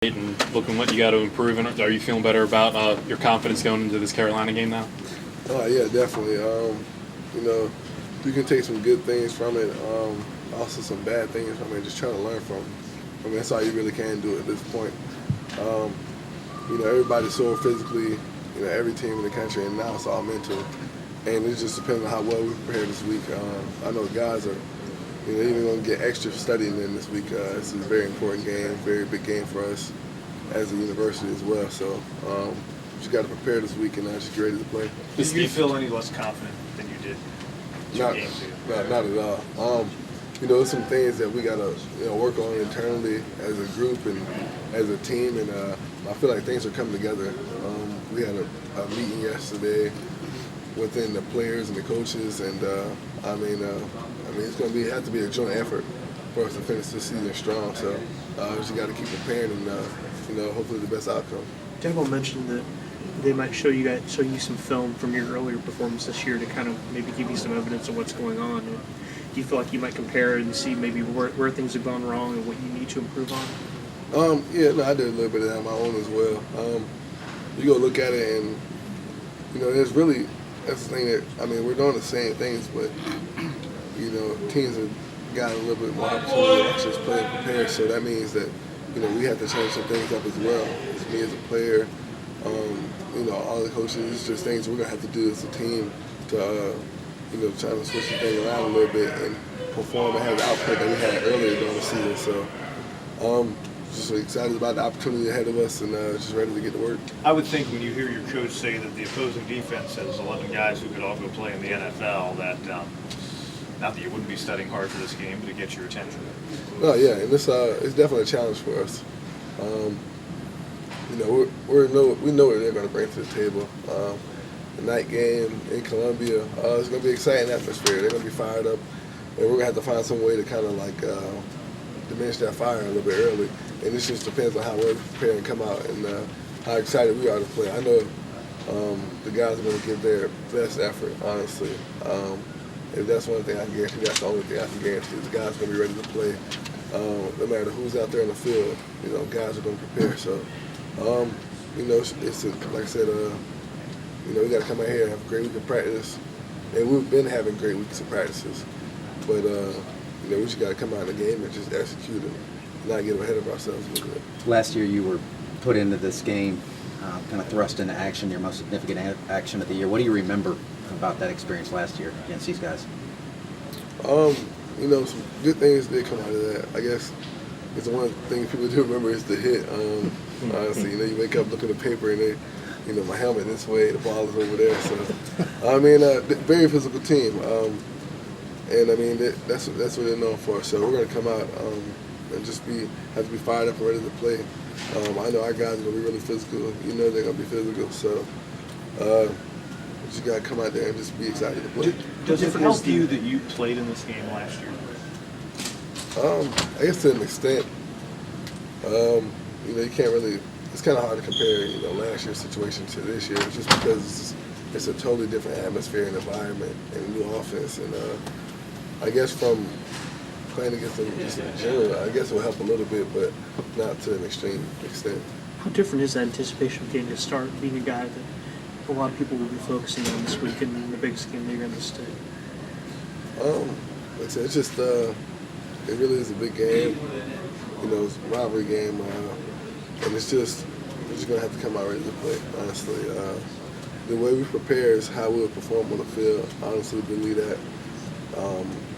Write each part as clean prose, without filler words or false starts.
and looking what you got to improve, and are you feeling better about your confidence going into this Carolina game now? Yeah, definitely. You can take some good things from it, also some bad things from it. Just trying to learn from them. That's all you really can do at this point. Everybody's so physically, every team in the country, and now it's all mental. And it just depends on how well we prepare this week. I know guys are, even going to get extra studying in this week. This is a very important game, very big game for us as a university as well. So just got to prepare this week and just get ready to play. Did you feel any less confident than you did 2 games ago? Not at all. There's some things that we got to work on internally as a group and as a team, and I feel like things are coming together. We had a meeting yesterday within the players and the coaches, and it's going to have to be a joint effort for us to finish this season strong. So we just got to keep preparing and hopefully the best outcome. Dabo mentioned that they might show you some film from your earlier performance this year to kind of maybe give you some evidence of what's going on. And do you feel like you might compare and see maybe where things have gone wrong and what you need to improve on? I did a little bit of that on my own as well. You go look at it, and that's the thing that we're doing the same things, but teams have got a little bit more opportunity to actually play and prepare. So that means that we have to change some things up as well. It's me as a player, all the coaches. It's just things we're gonna have to do as a team to try to switch the thing around a little bit and perform and have the output that we had earlier during the season. So just excited about the opportunity ahead of us and just ready to get to work. I would think when you hear your coach say that the opposing defense has 11 guys who could all go play in the NFL, that not that you wouldn't be studying hard for this game, but to get your attention. Oh yeah, and it's definitely a challenge for us. We know what they're going to bring to the table. The night game in Columbia, it's going to be an exciting atmosphere. They're going to be fired up, and we're going to have to find some way to kind of diminish that fire a little bit early. And this just depends on how well we prepare and come out and how excited we are to play. I know the guys are going to give their best effort, honestly. If that's one thing I can guarantee, that's the only thing I can guarantee. The guys are going to be ready to play. No matter who's out there in the field, guys are going to prepare. So, like I said, we got to come out here and have a great week of practice. And we've been having great weeks of practices. But, we just got to come out in the game and just execute and not get ahead of ourselves a little bit. Last year you were put into this game, kind of thrust into action, your most significant action of the year. What do you remember about that experience last year against these guys? Some good things did come out of that. I guess it's one thing people do remember is the hit. Honestly, you wake up, look at the paper, and my helmet this way, the ball is over there. So, very physical team. That's what they're known for. So we're going to come out and just have to be fired up and ready to play. I know our guys are going to be really physical. They're going to be physical. So we just got to come out there and just be excited to play. Does it help you that you played in this game last year? I guess to an extent. You can't really. It's kind of hard to compare, last year's situation to this year, just because it's a totally different atmosphere and environment and a new offense. And I guess from playing against them just in general, I guess it will help a little bit, but not to an extreme extent. How different is that anticipation of getting to start, being a guy that a lot of people will be focusing on this week and the biggest game they're going to stay? Like I said, it's just it really is a big game. It's a rivalry game, and we're just gonna have to come out ready to play. Honestly, the way we prepare is how we'll perform on the field. I honestly believe that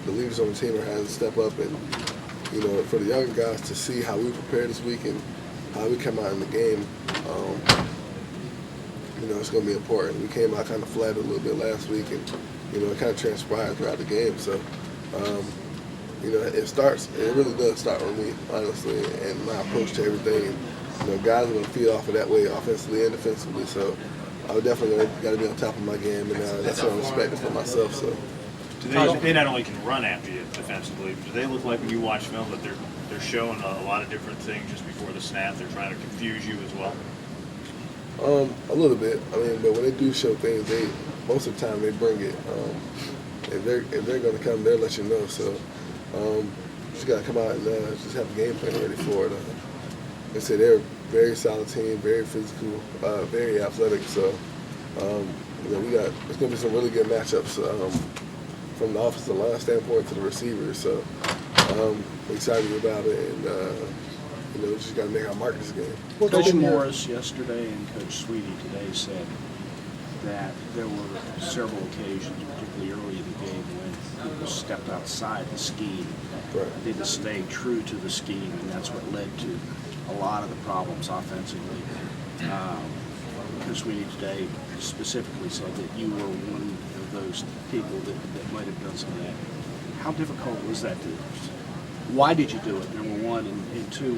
the leaders on the team are having to step up, and for the younger guys to see how we prepare this week and how we come out in the game. It's going to be important. We came out kind of flat a little bit last week, and it kind of transpired throughout the game. So, it really does start with me, honestly, and my approach to everything. Guys are going to feed off of that way, offensively and defensively. So, I definitely got to be on top of my game, and that's what I'm expecting for myself. So, They not only can run after you defensively, but do they look like when you watch film that they're showing a lot of different things just before the snap? They're trying to confuse you as well. A little bit. But when they do show things, most of the time they bring it. If they're going to come, they'll let you know. So just got to come out and just have a game plan ready for it. I said they're a very solid team, very physical, very athletic. So it's going to be some really good matchups from the offensive line standpoint to the receivers. So excited about it, and we just got to make our mark this game. Well, Coach Morris yesterday and Coach Sweetie today said that there were several occasions, particularly early in the game, when people stepped outside the scheme. Right. They just stayed true to the scheme, and that's what led to a lot of the problems offensively. Coach Sweetie today specifically said that you were one of those people that might have done some of that. How difficult was that to? Why did you do it? Number one, and two,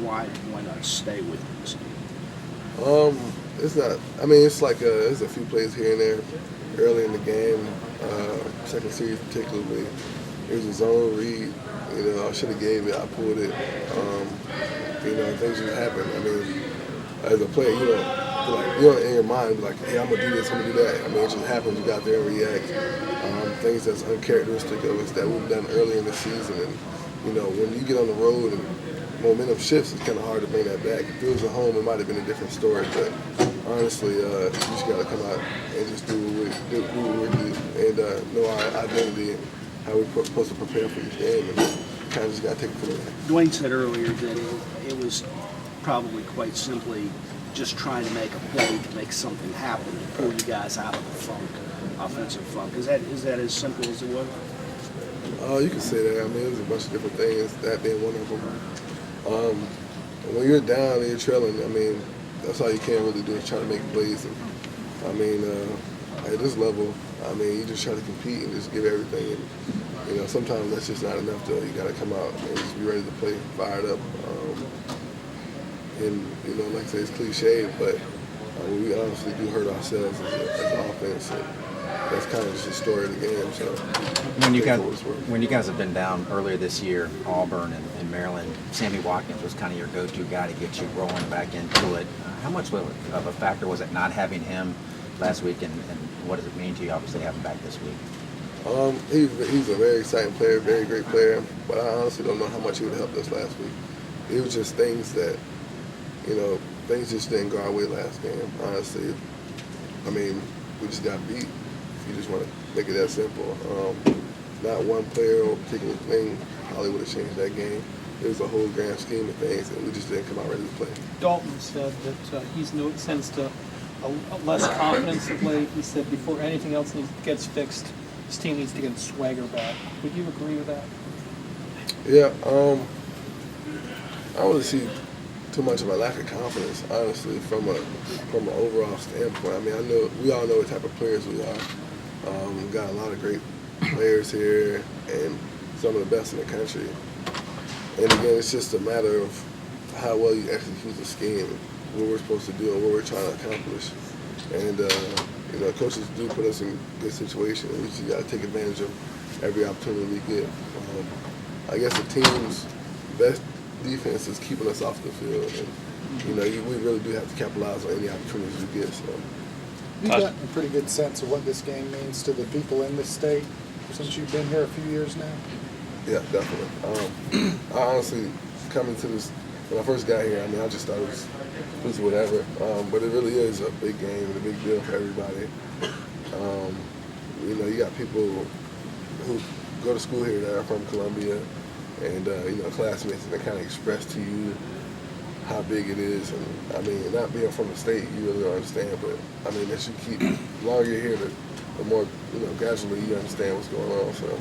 why not stay with this game? It's not. I mean, it's like there's a few plays here and there early in the game. Second series particularly, it was a zone read. I should have gave it. I pulled it. Things just happen. I mean, as a player, you don't in your mind be like, hey, I'm gonna do this, I'm gonna do that. I mean, it just happens. You got there and react. Things that's uncharacteristic of us that we've done early in the season, and when you get on the road and momentum shifts, it's kind of hard to bring that back. If it was at home, it might have been a different story. But honestly, you just got to come out and just do what we do, and know our identity and how we're supposed to prepare for each game, and kind of just got to take it from there. Dwayne said earlier that it was probably quite simply just trying to make a play to make something happen to pull you guys out of the funk, offensive funk. Is that as simple as it was? You can say that. I mean, there's a bunch of different things, that being one of them. When you're down and you're trailing, I mean, that's all you can really do is try to make plays. And, I mean, at this level, I mean, you just try to compete and just give everything. And, sometimes that's just not enough, though. You got to come out and just be ready to play, fired up. Like I say, it's cliche, but we honestly do hurt ourselves as an offense. And that's kind of just the story of the game. So when you guys have been down earlier this year, Auburn and Maryland, Sammy Watkins was kind of your go-to guy to get you rolling back into it. How much of a factor was it not having him last week, and what does it mean to you, obviously, having him back this week? He's a very exciting player, very great player, but I honestly don't know how much he would have helped us last week. It was just things that, things just didn't go our way last game, honestly. I mean, we just got beat. You just want to make it that simple. Not one player or particular thing probably would have changed that game. It was a whole grand scheme of things, and we just didn't come out ready to play. Dalton said that he's sensed a less confidence of late. He said before anything else gets fixed, his team needs to get its swagger back. Would you agree with that? Yeah, I don't really see too much of a lack of confidence, honestly, from an overall standpoint. I mean, we all know what type of players we are. We've got a lot of great players here and some of the best in the country. And again, it's just a matter of how well you execute the scheme, what we're supposed to do and what we're trying to accomplish. And, coaches do put us in good situations. We just got to take advantage of every opportunity we get. I guess the team's best defense is keeping us off the field. And, we really do have to capitalize on any opportunities we get. So. You've gotten a pretty good sense of what this game means to the people in this state since you've been here a few years now? Yeah, definitely. I honestly, coming to this, when I first got here, I mean, I just thought it was whatever. But it really is a big game and a big deal for everybody. You got people who go to school here that are from Columbia and, classmates that kind of express to you how big it is. And, I mean, not being from the state, you really don't understand. But, I mean, as you keep, the longer you're here, the more, gradually you understand what's going on. So,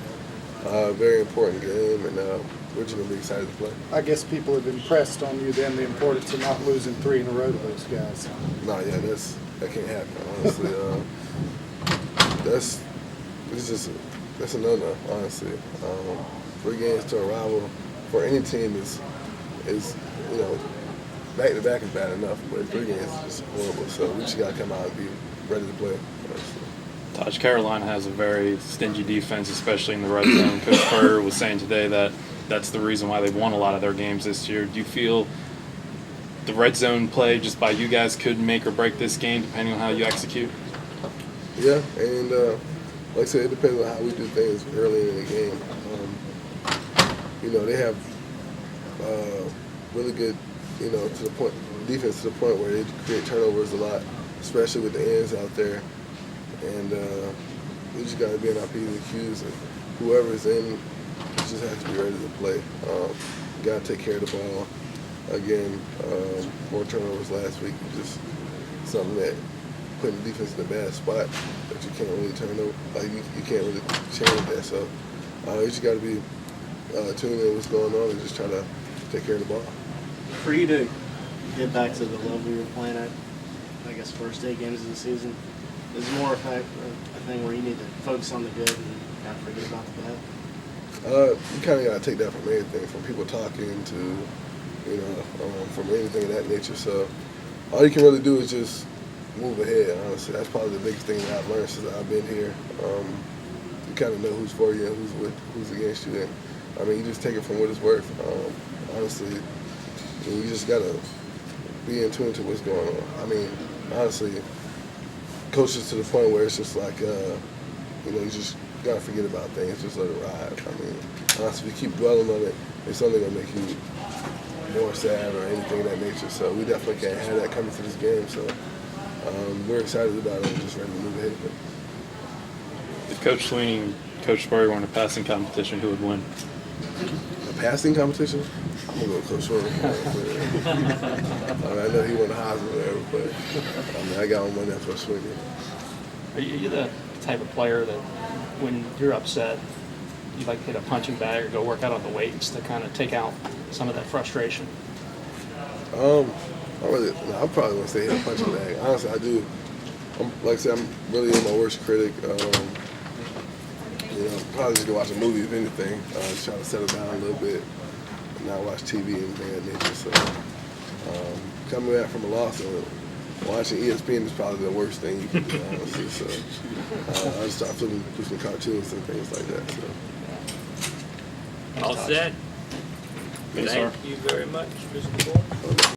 very important game, and we're just going to be excited to play. I guess people have impressed on you then the importance of not losing 3 in a row to those guys. No, yeah, that can't happen, honestly. That's a no-no, honestly. 3 games to a rival for any team is back-to-back is bad enough, but 3 games is just horrible. So we just got to come out and be ready to play, honestly. Taj, Carolina has a very stingy defense, especially in the red zone. Coach Furr was saying today that that's the reason why they've won a lot of their games this year. Do you feel the red zone play just by you guys could make or break this game depending on how you execute? Yeah, and like I said, it depends on how we do things early in the game. They have really good you know, to the point, defense to the point where they create turnovers a lot, especially with the ends out there. And we just got to be in our P's and Q's, and whoever's in just has to be ready to play. Got to take care of the ball. Again, 4 turnovers last week, just something that putting the defense in a bad spot that you can't really turn over. Like you can't really change that. So you just got to be tuning in what's going on and just try to take care of the ball. For you to get back to the level you were playing at, I guess, first 8 games of the season, is it more a thing where you need to focus on the good and kind of forget about the bad? You kind of got to take that from everything, from people talking to, you know, from anything of that nature. So all you can really do is just move ahead, honestly. That's probably the biggest thing that I've learned since I've been here. You kind of know who's for you and who's against you. And, I mean, you just take it from what it's worth. Honestly, you just got to be in tune to what's going on. I mean, honestly, coaches to the point where it's just like, you know, you just got to forget about things, just let it ride. I mean, honestly, if you keep dwelling on it, it's only going to make you more sad or anything of that nature. So we definitely can't have that coming to this game. So we're excited about it and just ready to move ahead. If Coach Sweeney and Coach Spurrier were in a passing competition, who would win? A passing competition? I'm going to go Coach Sweeney. I mean, I know he won the Heisman or whatever, but I mean, I got my money on Coach Sweeney. Are you the type of player that when you're upset, you like to hit a punching bag or go work out on the weights to kind of take out some of that frustration? I probably wouldn't say hit a punching bag. Honestly, I do. Like I said, I'm really my worst critic. You know, probably just go watch a movie if anything. Just try to settle down a little bit and not watch TV and things of that nature. So coming back from a loss and watching ESPN is probably the worst thing you can do, honestly. So I just start flipping through some cartoons and things like that. So. All set. Thanks, Thank sir. you very much, Mr. Boyd.